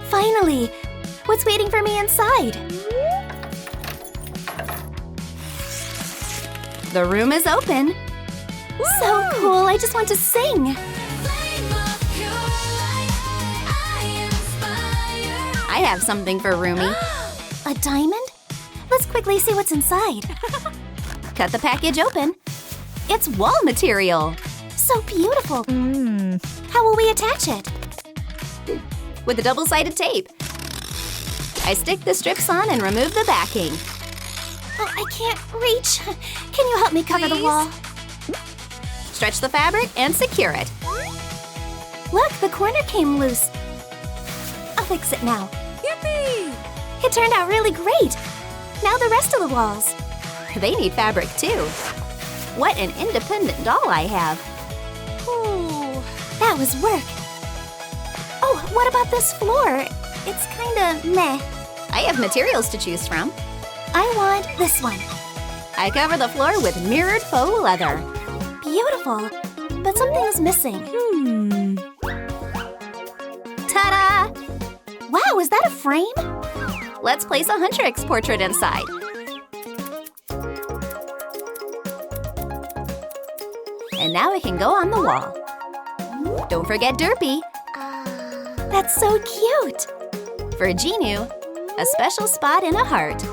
Finally! What's waiting for me inside? The room is open. So cool, I just want to sing. I have something for Roomie. A diamond? Let's quickly see what's inside. Cut the package open. It's wall material. So beautiful. How will we attach it? With a double-sided tape. I stick the strips on and remove the backing. Oh, I can't reach. Can you help me cover the wall? Stretch the fabric and secure it. Look, the corner came loose. I'll fix it now. Yippee! It turned out really great. Now the rest of the walls. They need fabric too. What an independent doll I have. Ooh, that was work. Oh, what about this floor? It's kinda meh. I have materials to choose from. I want this one. I cover the floor with mirrored faux leather. Beautiful, but something's missing. Ta-da! Wow, is that a frame? Let's place a Huntrix portrait inside. And now it can go on the wall. Don't forget Derpy. That's so cute. For Genu, a special spot in a heart.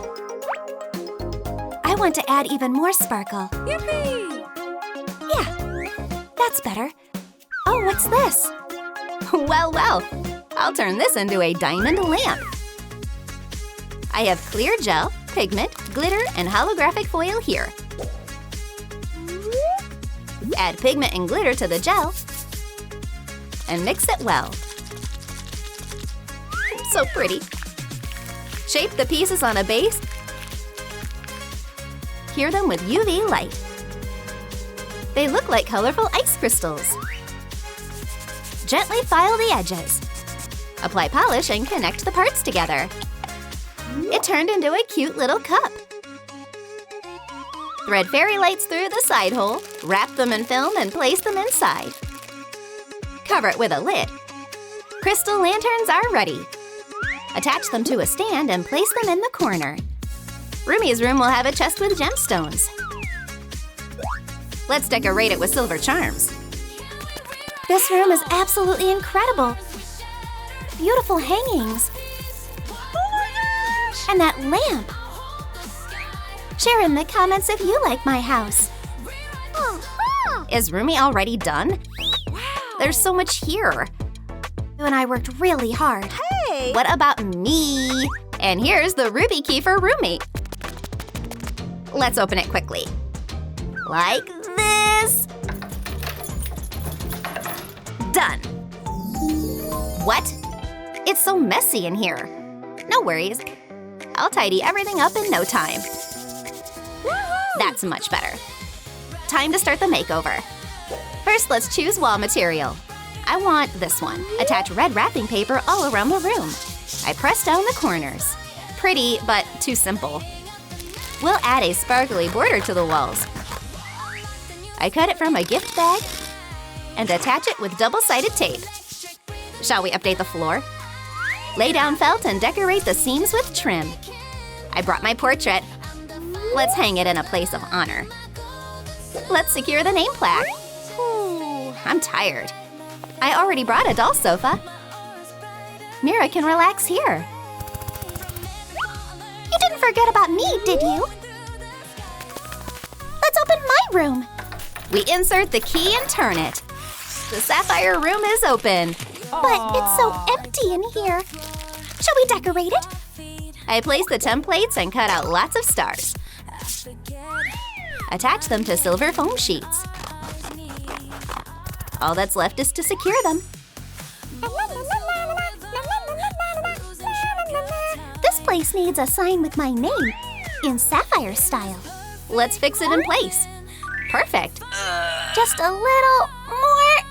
I want to add even more sparkle. Yippee! Yeah, that's better. Oh, what's this? Well, I'll turn this into a diamond lamp. I have clear gel, pigment, glitter, and holographic foil here. Add pigment and glitter to the gel and mix it well. So pretty. Shape the pieces on a base. Cure them with UV light. They look like colorful ice crystals. Gently file the edges. Apply polish and connect the parts together. It turned into a cute little cup. Thread fairy lights through the side hole, wrap them in film and place them inside. Cover it with a lid. Crystal lanterns are ready. Attach them to a stand and place them in the corner. Roomie's room will have a chest with gemstones. Let's decorate it with silver charms. This room is absolutely incredible. Beautiful hangings. And that lamp. Share in the comments if you like my house. Is Roomie already done? Wow. There's so much here. You and I worked really hard. Hey! What about me? And here's the ruby key for Roomie. Let's open it quickly. Like this. Done. What? It's so messy in here. No worries. I'll tidy everything up in no time. That's much better. Time to start the makeover. First, let's choose wall material. I want this one. Attach red wrapping paper all around the room. I press down the corners. Pretty, but too simple. We'll add a sparkly border to the walls. I cut it from a gift bag and attach it with double-sided tape. Shall we update the floor? Lay down felt and decorate the seams with trim. I brought my portrait. Let's hang it in a place of honor. Let's secure the name plaque. I'm tired. I already brought a doll sofa. Mira can relax here. You didn't forget about me, did you? Let's open my room. We insert the key and turn it. The Sapphire room is open. But it's so empty in here. Shall we decorate it? I place the templates and cut out lots of stars. Attach them to silver foam sheets. All that's left is to secure them. This place needs a sign with my name in Sapphire style. Let's fix it in place. Perfect. Just a little more.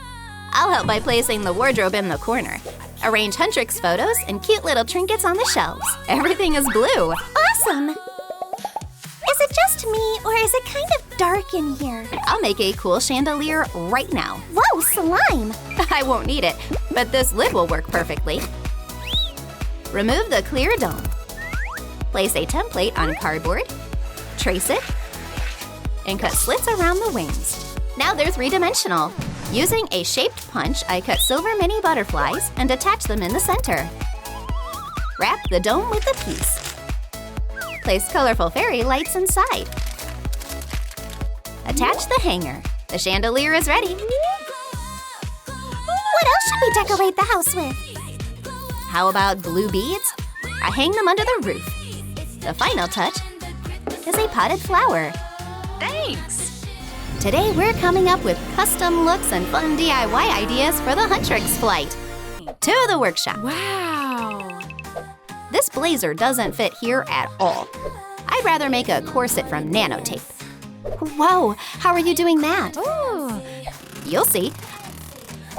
I'll help by placing the wardrobe in the corner. Arrange Huntrix photos and cute little trinkets on the shelves. Everything is blue. Awesome! Is it just me, or is it kind of dark in here? I'll make a cool chandelier right now. Whoa, slime! I won't need it, but this lid will work perfectly. Remove the clear dome. Place a template on cardboard, trace it, and cut slits around the wings. Now they're three-dimensional. Using a shaped punch, I cut silver mini butterflies and attach them in the center. Wrap the dome with the piece. Place colorful fairy lights inside. Attach the hanger. The chandelier is ready. What else should we decorate the house with? How about blue beads? I hang them under the roof. The final touch is a potted flower. Thanks! Today we're coming up with custom looks and fun DIY ideas for the Huntrix flight. To the workshop. Wow! This blazer doesn't fit here at all. I'd rather make a corset from nano tape. Whoa, how are you doing that? Ooh! You'll see.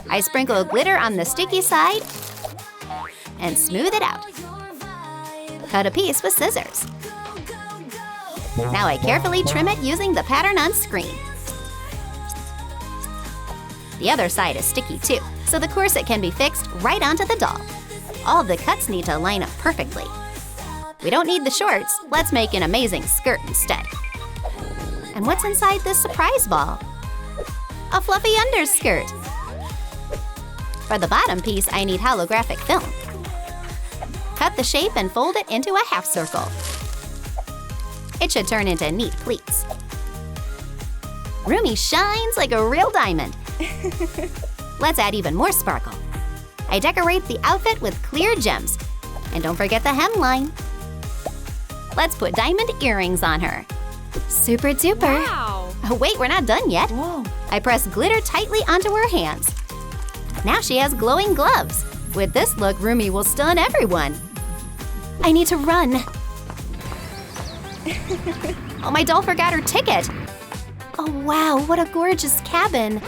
I sprinkle glitter on the sticky side and smooth it out. Cut a piece with scissors. Now I carefully trim it using the pattern on screen. The other side is sticky too, so the corset can be fixed right onto the doll. All the cuts need to line up perfectly. We don't need the shorts, let's make an amazing skirt instead. And what's inside this surprise ball? A fluffy underskirt. For the bottom piece, I need holographic film. Cut the shape and fold it into a half circle. It should turn into neat pleats. Roomie shines like a real diamond. Let's add even more sparkle. I decorate the outfit with clear gems. And don't forget the hemline. Let's put diamond earrings on her. Super duper. Wow! Oh, wait, we're not done yet. Whoa! I press glitter tightly onto her hands. Now she has glowing gloves. With this look, Roomie will stun everyone. I need to run. Oh, my doll forgot her ticket. Oh, wow, what a gorgeous cabin.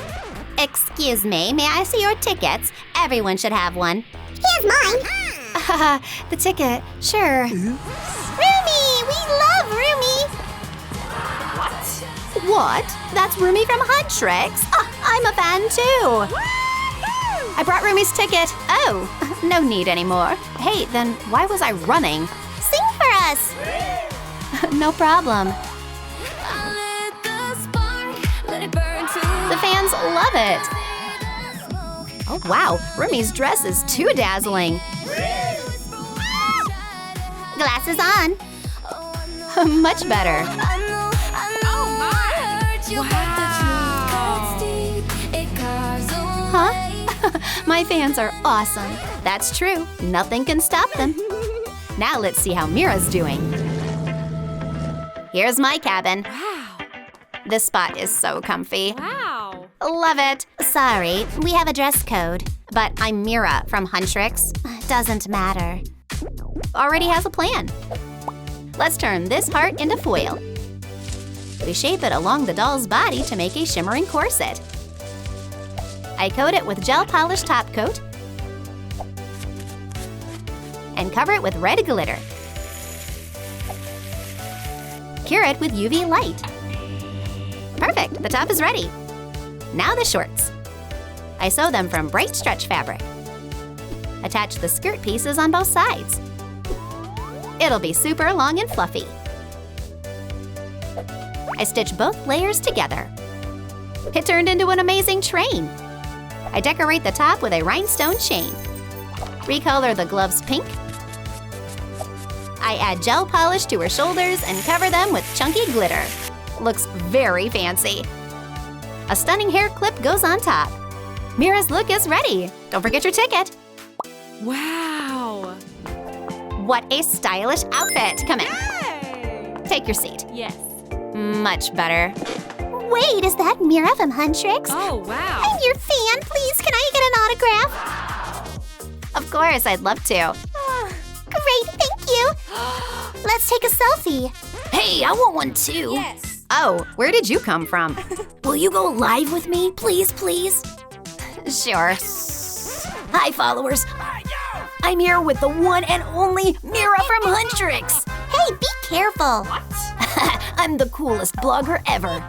Excuse me, may I see your tickets? Everyone should have one. Here's mine. The ticket, sure. Roomie! We love Roomie! What? That's Roomie from Huntrix. I'm a fan too. I brought Roomie's ticket. Oh, no need anymore. Hey, then why was I running? Sing for us! No problem. The fans love it. Oh wow, Roomie's dress is too dazzling. Glasses on. Much better. Huh? My fans are awesome. That's true. Nothing can stop them. Now let's see how Mira's doing. Here's my cabin. Wow! This spot is so comfy. Wow! Love it. Sorry, we have a dress code. But I'm Mira from Huntrix. Doesn't matter. Already has a plan. Let's turn this part into foil. We shape it along the doll's body to make a shimmering corset. I coat it with gel polish top coat and cover it with red glitter. Cure it with UV light. Perfect, the top is ready. Now the shorts. I sew them from bright stretch fabric. Attach the skirt pieces on both sides. It'll be super long and fluffy. I stitch both layers together. It turned into an amazing train. I decorate the top with a rhinestone chain. Recolor the gloves pink. I add gel polish to her shoulders and cover them with chunky glitter. Looks very fancy. A stunning hair clip goes on top. Mira's look is ready. Don't forget your ticket. Wow! What a stylish outfit. Come in. Hey! Take your seat. Yes. Much better. Wait, is that Mira from Huntrix? Oh, wow! I'm your fan. Please, can I get an autograph? Of course, I'd love to. Great, thank you. Let's take a selfie. Hey, I want one too. Yes! Oh, where did you come from? Will you go live with me, please, please? Sure. Hi, followers. I'm here with the one and only Mira from Huntrix. Hey, be careful. I'm the coolest blogger ever.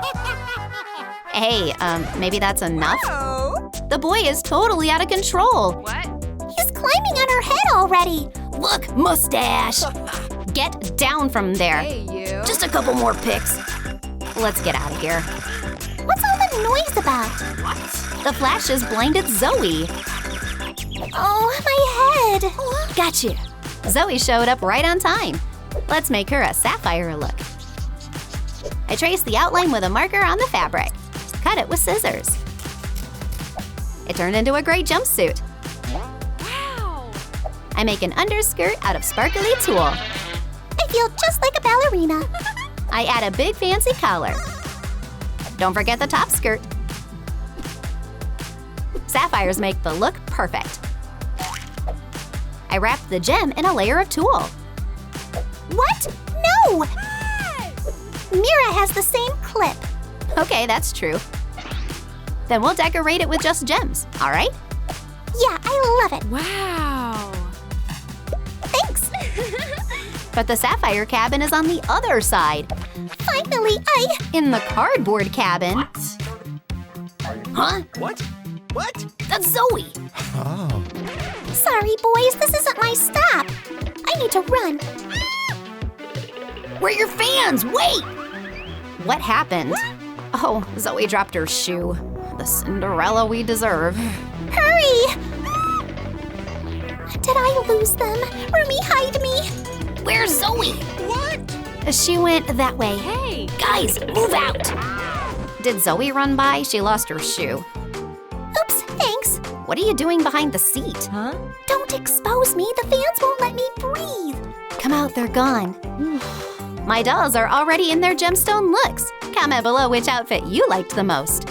Hey, maybe that's enough? Oh! The boy is totally out of control. What? He's climbing on her head already. Look, mustache! Get down from there. Hey, you. Just a couple more pics. Let's get out of here. What's all the noise about? The flashes blinded Zoey. Oh, my head. Gotcha. Zoey showed up right on time. Let's make her a sapphire look. I traced the outline with a marker on the fabric. Cut it with scissors. It turned into a great jumpsuit. Wow. I make an underskirt out of sparkly tulle. I feel just like a ballerina. I add a big fancy collar. Don't forget the top skirt. Sapphires make the look perfect. I wrap the gem in a layer of tulle. What? No! Mira has the same clip. Okay, that's true. Then we'll decorate it with just gems, all right? Yeah, I love it. Wow. Thanks. But the sapphire cabin is on the other side, Finally, in the cardboard cabin. Huh? What? What? That's Zoey. Oh. Sorry, boys, this isn't my stop. I need to run. Where are your fans? Wait! What happened? Oh, Zoey dropped her shoe. The Cinderella we deserve. Hurry! Did I lose them? Roomie, hide me. Where's Zoey? What? She went that way. Hey. Guys, move out! Did Zoey run by? She lost her shoe. Oops, thanks. What are you doing behind the seat? Huh? Don't expose me. The fans won't let me breathe. Come out, they're gone. My dolls are already in their gemstone looks. Comment below which outfit you liked the most.